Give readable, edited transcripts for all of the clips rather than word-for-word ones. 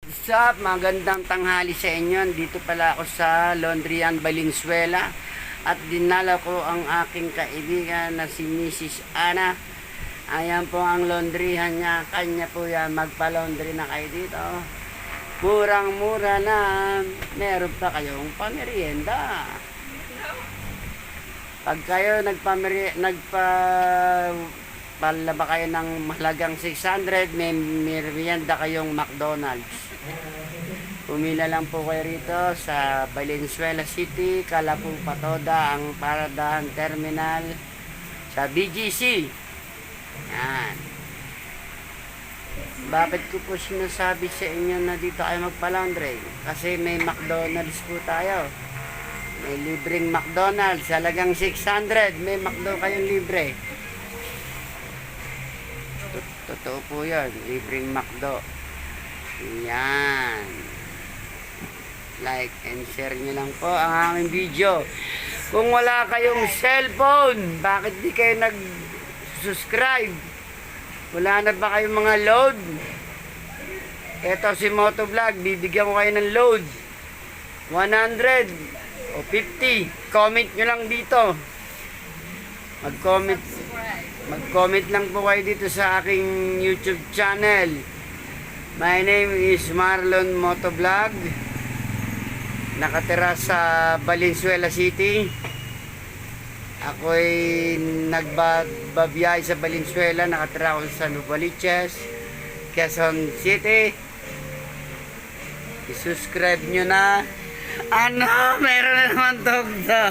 What's up? Magandang tanghali sa inyo. Dito pala ako sa Laundryan Valenzuela at dinala ko ang aking kaibigan na si Mrs. Ana. Ayan po ang laundryhan niya. Kanya po yan. Magpa-laundry na kayo dito. Murang-mura na. Meron pa kayong pamerienda. Pag kayo palaba kayo ng mahalagang 600, may merienda kayong McDonald's. Pumila lang po kayo rito sa Valenzuela City, Calapul Patoda, ang paradahan terminal sa BGC. Yan. Bakit ko po sinasabi sa inyo na dito kayo magpa-laundry? Kasi may McDonald's po tayo. May libreng McDonald's, halagang 600, may McDo kayong libre. Totoo po yan, libreng McDo. Yan. Like and share nyo lang po ang aming video. Kung wala kayong cellphone, bakit di kayo nag-subscribe? Wala na ba kayong mga load? Eto si Motovlog, bibigyan ko kayo ng load. 100 o 50. Comment nyo lang dito. Mag-comment lang po kayo dito sa aking YouTube channel. My name is Marlon Motovlog. Nakatira sa Valenzuela City. Ako'y nagbabiyahe sa Valenzuela. Nakatira ako sa Novaliches, Quezon City. I-subscribe nyo na. Ano? Meron na naman tugto.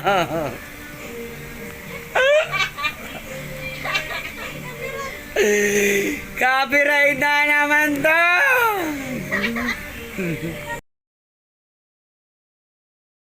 Copyright na naman to.